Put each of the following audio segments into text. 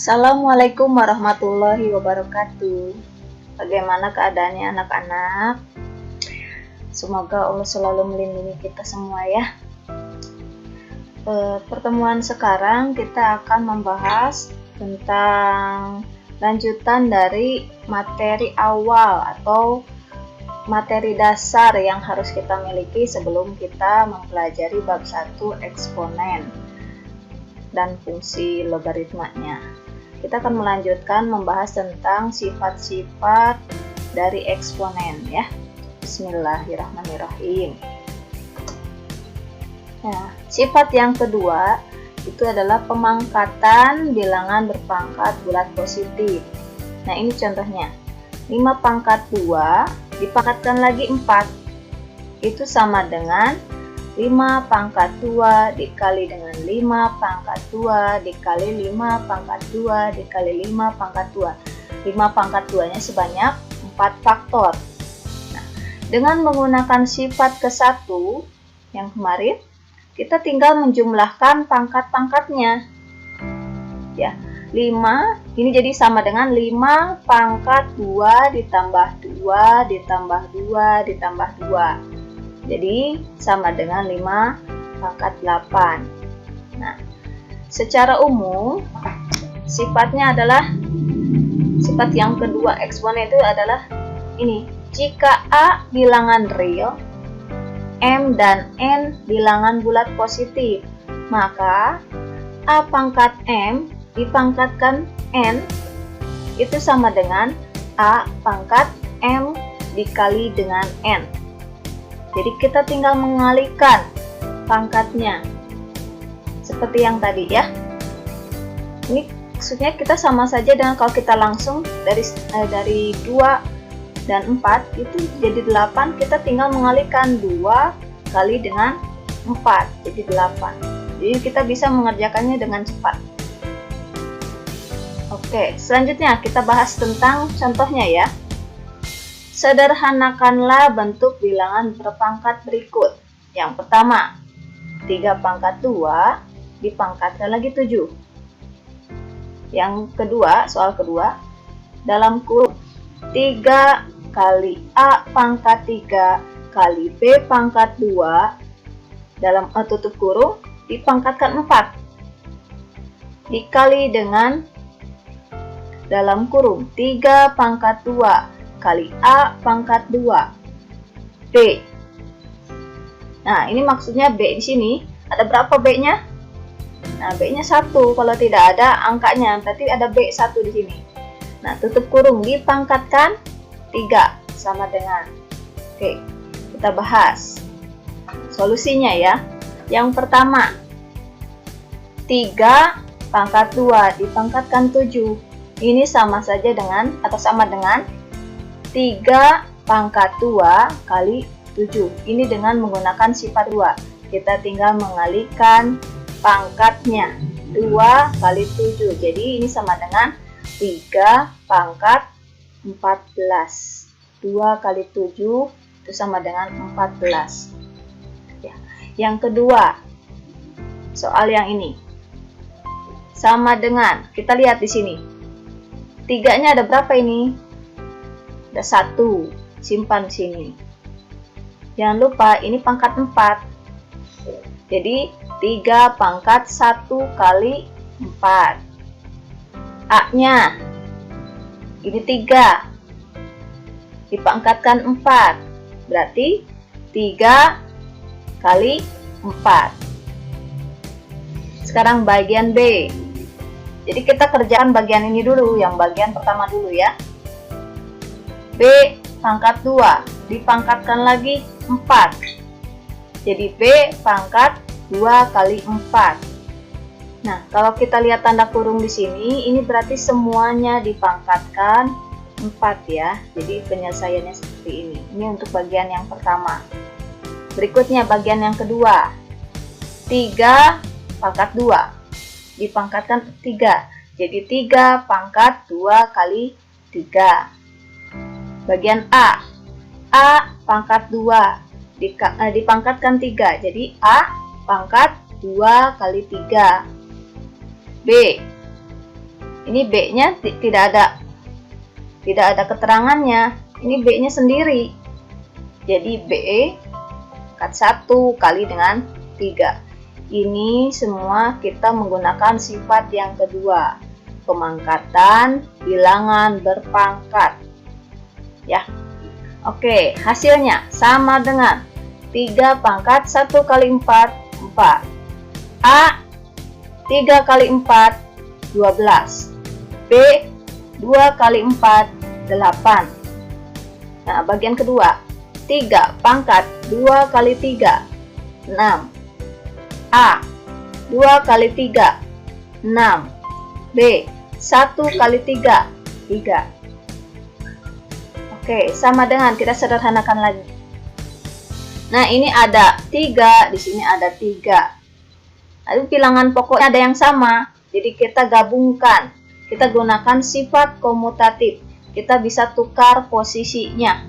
Assalamualaikum warahmatullahi wabarakatuh. Bagaimana keadaannya anak-anak? Semoga Allah selalu melindungi kita semua ya. Pertemuan sekarang kita akan membahas tentang lanjutan dari materi awal atau materi dasar yang harus kita miliki sebelum kita mempelajari bab 1 eksponen dan fungsi logaritmanya. Kita akan melanjutkan membahas tentang sifat-sifat dari eksponen ya. Bismillahirrahmanirrahim. Nah, sifat yang kedua itu adalah pemangkatan bilangan berpangkat bulat positif. Nah, ini contohnya. 5 pangkat 2 dipangkatkan lagi 4. Itu sama dengan 5 pangkat 2 dikali dengan 5 pangkat 2 dikali 5 pangkat 2 dikali 5 pangkat 2. 5 pangkat 2 nya sebanyak 4 faktor. Nah, dengan menggunakan sifat ke-1 yang kemarin, kita tinggal menjumlahkan pangkat-pangkatnya. Ya, 5 ini jadi sama dengan 5 pangkat 2 ditambah 2 ditambah 2 ditambah 2. Jadi sama dengan 5 pangkat 8. Nah, secara umum sifatnya adalah sifat yang kedua eksponen itu adalah ini. Jika A bilangan real, M dan N bilangan bulat positif, maka A pangkat M dipangkatkan N itu sama dengan A pangkat M dikali dengan N. Jadi kita tinggal mengalihkan pangkatnya seperti yang tadi ya. Ini maksudnya kita sama saja dengan kalau kita langsung dari 2 dan 4 itu jadi 8, kita tinggal mengalihkan 2 kali dengan 4 jadi 8. Jadi kita bisa mengerjakannya dengan cepat. Oke, selanjutnya kita bahas tentang contohnya ya. Sederhanakanlah bentuk bilangan berpangkat berikut. Yang pertama, 3 pangkat 2 dipangkatkan lagi 7. Yang kedua, soal kedua, dalam kurung 3 kali A pangkat 3 kali B pangkat 2 dalam tutup kurung dipangkatkan 4 dikali dengan dalam kurung 3 pangkat 2 kali A pangkat 2 B. Nah, ini maksudnya B di sini ada berapa B-nya? Nah, B-nya 1. Kalau tidak ada angkanya, berarti ada B1 di sini. Nah, tutup kurung dipangkatkan 3 sama dengan. Oke, kita bahas solusinya ya. Yang pertama, 3 pangkat 2 dipangkatkan 7. Ini sama saja dengan atau sama dengan 3 pangkat 2 kali 7. Ini dengan menggunakan sifat 2. Kita tinggal mengalihkan pangkatnya. 2 kali 7. Jadi ini sama dengan 3 pangkat 14. 2 kali 7 itu sama dengan 14. Ya. Yang kedua, soal yang ini. Sama dengan, kita lihat di sini. 3-nya ada berapa ini? Ada 1, simpan di sini. Jangan lupa ini pangkat 4. Jadi 3 pangkat 1 kali 4. A-nya ini 3 dipangkatkan 4. Berarti 3 kali 4. Sekarang bagian B. Jadi kita kerjakan bagian ini dulu, yang bagian pertama dulu ya. B pangkat 2 dipangkatkan lagi 4. Jadi B pangkat 2 kali 4. Nah, kalau kita lihat tanda kurung di sini, ini berarti semuanya dipangkatkan 4 ya. Jadi penyelesaiannya seperti ini. Ini untuk bagian yang pertama. Berikutnya bagian yang kedua. 3 pangkat 2 dipangkatkan 3. Jadi 3 pangkat 2 kali 3. Bagian A. A pangkat 2 dipangkatkan 3. Jadi A pangkat 2 kali 3. B. Ini B-nya tidak ada keterangannya. Ini B-nya sendiri. Jadi B pangkat 1 kali dengan 3. Ini semua kita menggunakan sifat yang kedua, pemangkatan bilangan berpangkat. Ya. Oke, hasilnya sama dengan 3 pangkat 1 kali 4, 4. A 3 kali 4, 12. B 2 kali 4, 8. Nah, bagian kedua, 3 pangkat 2 kali 3, 6. A 2 kali 3, 6. B 1 kali 3, 3. Oke, sama dengan, kita sederhanakan lagi. Nah, ini ada 3, di sini ada 3. Lalu bilangan pokoknya ada yang sama, jadi kita gabungkan. Kita gunakan sifat komutatif. Kita bisa tukar posisinya.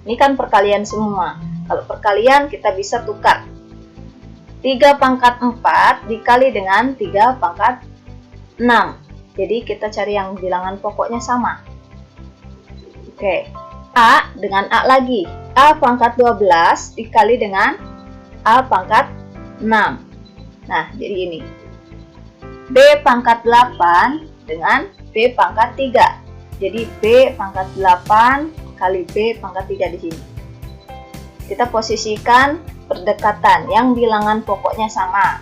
Ini kan perkalian semua. Kalau perkalian kita bisa tukar. 3 pangkat 4 dikali dengan 3 pangkat 6. Jadi kita cari yang bilangan pokoknya sama. Oke. A dengan A lagi. A pangkat 12 dikali dengan A pangkat 6. Nah, jadi ini. B pangkat 8 dengan B pangkat 3. Jadi B pangkat 8 kali B pangkat 3 di sini. Kita posisikan berdekatan yang bilangan pokoknya sama.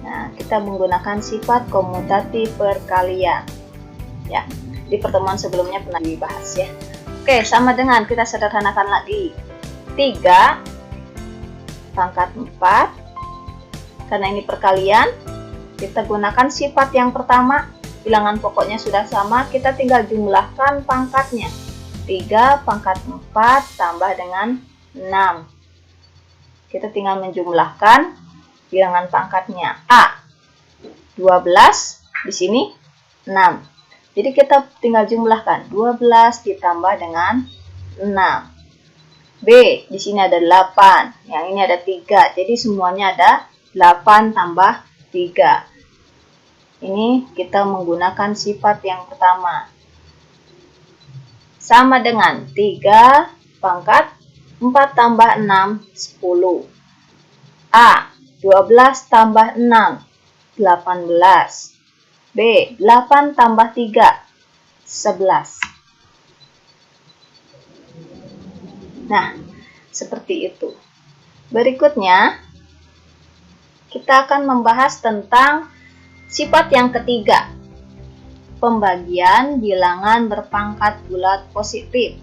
Nah, kita menggunakan sifat komutatif perkalian. Ya, di pertemuan sebelumnya pernah dibahas ya. Oke, sama dengan, kita sederhanakan lagi. 3 pangkat 4. Karena ini perkalian, kita gunakan sifat yang pertama, bilangan pokoknya sudah sama, kita tinggal jumlahkan pangkatnya. 3 pangkat 4 tambah dengan 6. Kita tinggal menjumlahkan bilangan pangkatnya. A 12, di sini 6. Jadi kita tinggal jumlahkan 12 ditambah dengan 6. B di sini ada 8, yang ini ada 3. Jadi semuanya ada 8 tambah 3. Ini kita menggunakan sifat yang pertama. Sama dengan 3 pangkat 4 tambah 6, 10. A 12 tambah 6, 18. B 8 tambah 3, 11. Nah, seperti itu. Berikutnya, kita akan membahas tentang sifat yang ketiga, pembagian bilangan berpangkat bulat positif.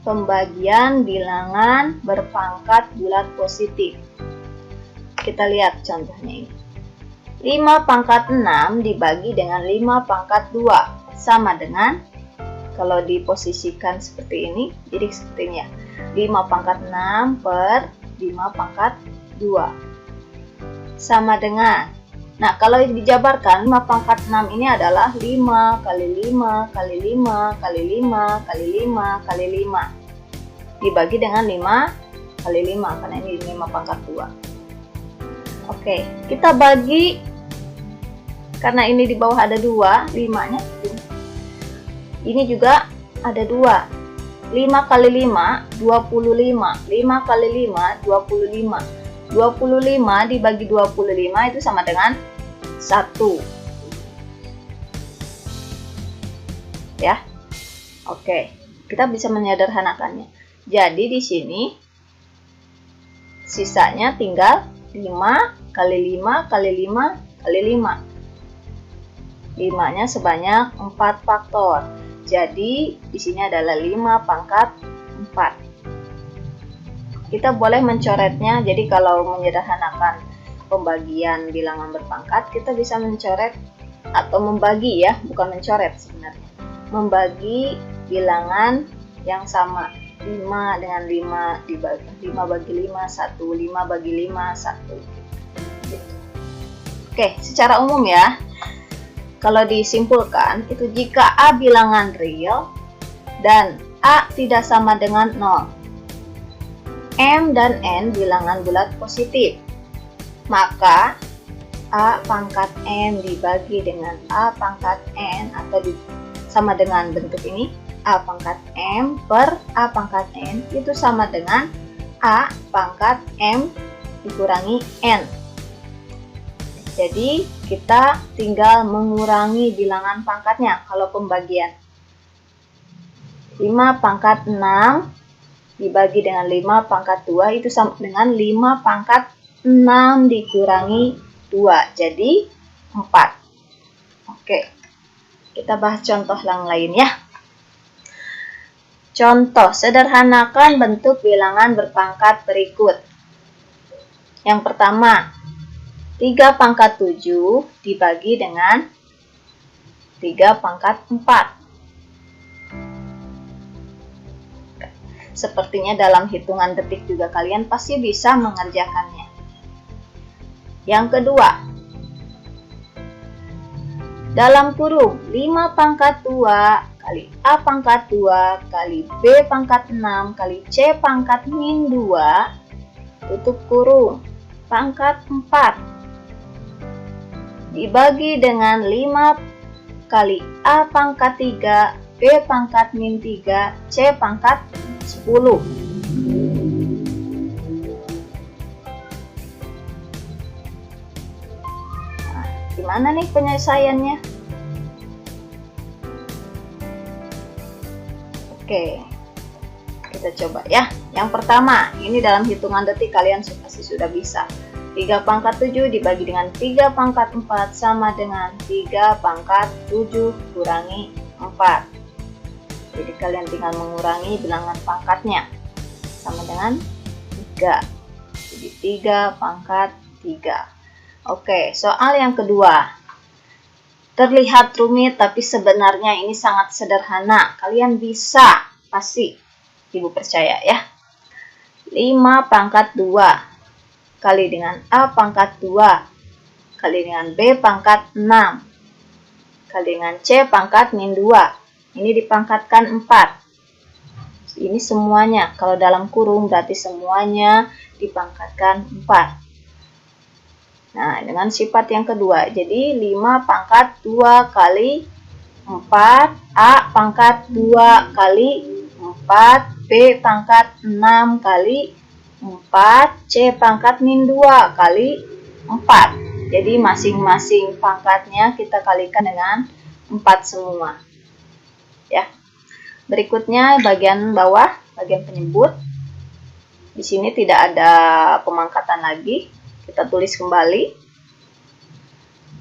Pembagian bilangan berpangkat bulat positif. Kita lihat contohnya ini. 5 pangkat 6 dibagi dengan 5 pangkat 2. Sama dengan, kalau diposisikan seperti ini, jadi seperti ini ya. 5 pangkat 6 per 5 pangkat 2. Sama dengan, nah kalau dijabarkan 5 pangkat 6 ini adalah 5 kali 5 kali 5 kali 5 kali 5 kali 5 dibagi dengan 5 kali 5, karena ini 5 pangkat 2. Oke, kita bagi, karena ini di bawah ada 2, 5-nya ini juga ada 2. 5 kali 5 25, 5 kali 5 25. 25 dibagi 25 itu sama dengan 1. Ya. Oke, kita bisa menyederhanakannya. Jadi di sini sisanya tinggal 5 kali 5 kali 5 kali 5. 5-nya sebanyak 4 faktor. Jadi di sini adalah 5 pangkat 4. Kita boleh mencoretnya, jadi kalau menyederhanakan pembagian bilangan berpangkat, kita bisa mencoret atau membagi ya, bukan mencoret sebenarnya. Membagi bilangan yang sama, 5 dengan 5 dibagi 5 bagi 5, 1, 5 bagi 5, 1. Gitu. Oke, secara umum ya, kalau disimpulkan, itu jika A bilangan real dan A tidak sama dengan 0, M dan N bilangan bulat positif, maka A pangkat N dibagi dengan A pangkat N atau sama dengan bentuk ini, A pangkat M per A pangkat N itu sama dengan A pangkat M dikurangi N. Jadi kita tinggal mengurangi bilangan pangkatnya. Kalau pembagian 5 pangkat 6 dibagi dengan 5 pangkat 2 itu sama dengan 5 pangkat 6 dikurangi 2, jadi 4. Oke, kita bahas contoh yang lain ya. Contoh, sederhanakan bentuk bilangan berpangkat berikut. Yang pertama, 3 pangkat 7 dibagi dengan 3 pangkat 4. Sepertinya dalam hitungan detik juga kalian pasti bisa mengerjakannya. Yang kedua, dalam kurung 5 pangkat 2 kali A pangkat 2 kali B pangkat 6 kali C pangkat min 2 tutup kurung pangkat 4 dibagi dengan 5 kali A pangkat 3 B pangkat min 3 C pangkat 10. Gimana nih penyelesaiannya? Oke, kita coba ya. Yang pertama, ini dalam hitungan detik kalian pasti sudah bisa. 3 pangkat 7 dibagi dengan 3 pangkat 4 sama dengan 3 pangkat 7 kurangi 4. Jadi kalian tinggal mengurangi bilangan pangkatnya. Sama dengan 3. Jadi 3 pangkat 3. Oke, soal yang kedua. Terlihat rumit, tapi sebenarnya ini sangat sederhana. Kalian bisa, pasti. Ibu percaya ya. 5 pangkat 2 kali dengan A pangkat 2 kali dengan B pangkat 6 kali dengan C pangkat min 2. Ini dipangkatkan 4. Ini semuanya. Kalau dalam kurung berarti semuanya dipangkatkan 4. Nah, dengan sifat yang kedua, jadi 5 pangkat 2 kali 4, A pangkat 2 kali 4, B pangkat 6 kali 4, C pangkat min 2 kali 4. Jadi masing-masing pangkatnya kita kalikan dengan 4 semua. Ya. Berikutnya bagian bawah, bagian penyebut. Di sini tidak ada pemangkatan lagi. Kita tulis kembali.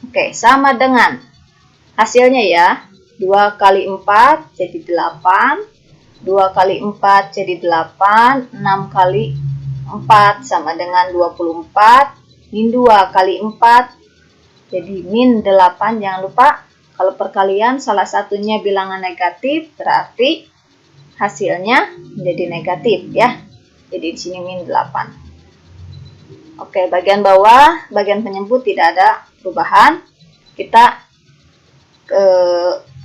Oke, sama dengan hasilnya ya. 2 kali 4 jadi 8. 2 kali 4 jadi 8. 6 kali 4 sama dengan 24. Min 2 kali 4 jadi min 8. Jangan lupa kalau perkalian salah satunya bilangan negatif berarti hasilnya menjadi negatif ya. Jadi di sini min 8. Oke, bagian bawah, bagian penyebut tidak ada perubahan. Kita ke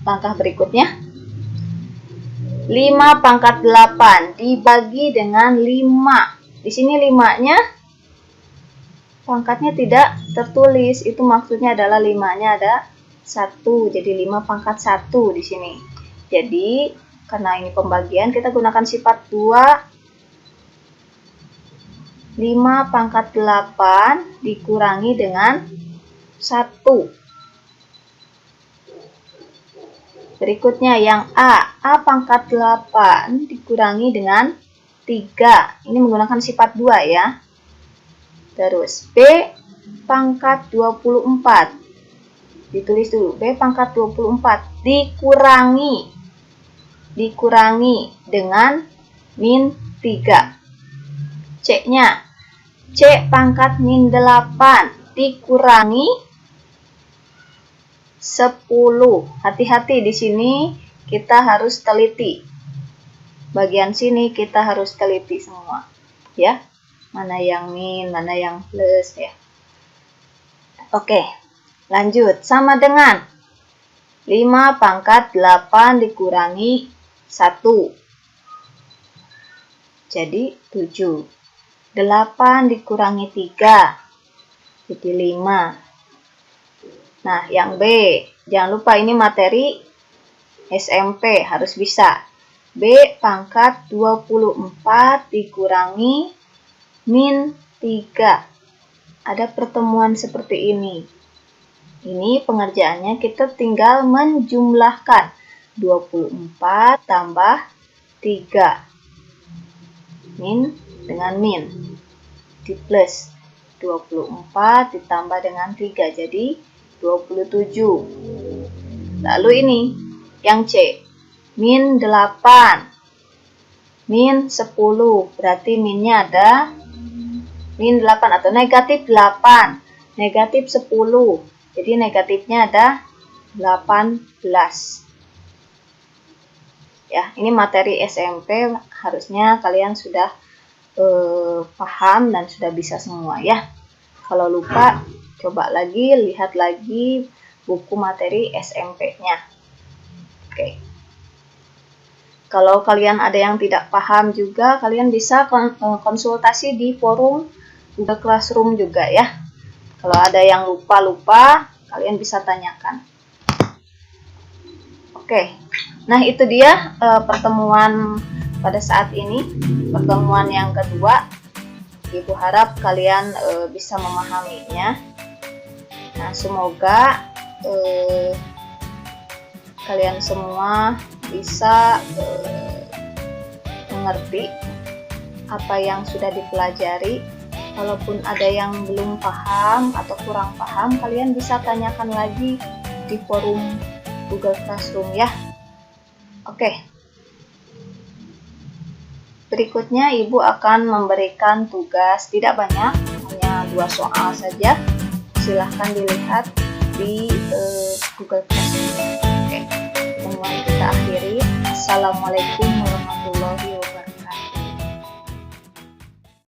langkah berikutnya. 5 pangkat 8 dibagi dengan 5. Di sini 5-nya pangkatnya tidak tertulis. Itu maksudnya adalah 5-nya ada 1. Jadi 5 pangkat 1 di sini. Jadi, karena ini pembagian, kita gunakan sifat 2. 5 pangkat 8 dikurangi dengan 1. Berikutnya yang A. A pangkat 8 dikurangi dengan 3. Ini menggunakan sifat 2 ya. Terus B pangkat 24. Ditulis dulu. B pangkat 24 dikurangi dengan min 3. C-nya, C pangkat min 8 dikurangi 10. Hati-hati di sini kita harus teliti. Bagian sini kita harus teliti semua. Ya, mana yang min, mana yang plus ya. Oke, lanjut. Sama dengan 5 pangkat 8 dikurangi 1. Jadi 7. 8 dikurangi 3 jadi 5. Nah, yang B, jangan lupa ini materi SMP, harus bisa. B pangkat 24 dikurangi min 3. Ada pertemuan seperti ini. Ini pengerjaannya kita tinggal menjumlahkan 24 tambah 3. Min dengan min. Di plus 24 ditambah dengan 3. Jadi 27. Lalu ini yang C. Min 8. Min 10. Berarti minnya ada min 8 atau negatif 8. Negatif 10. Jadi negatifnya ada 18. Ya, ini materi SMP, harusnya kalian sudah paham dan sudah bisa semua ya. Kalau lupa, coba lagi, lihat lagi buku materi SMP-nya. Oke. Kalau kalian ada yang tidak paham juga, kalian bisa konsultasi di forum Google Classroom juga ya. Kalau ada yang lupa-lupa, kalian bisa tanyakan. Oke, nah itu dia pertemuan pada saat ini, pertemuan yang kedua. Ibu harap kalian bisa memahaminya. Nah, semoga kalian semua bisa mengerti apa yang sudah dipelajari. Kalaupun ada yang belum paham atau kurang paham, kalian bisa tanyakan lagi di forum Google Classroom ya. Oke. Berikutnya Ibu akan memberikan tugas tidak banyak, hanya 2 soal saja. Silahkan dilihat di Google Classroom. Oke. Pertemuan kita akhiri. Assalamualaikum warahmatullahi wabarakatuh.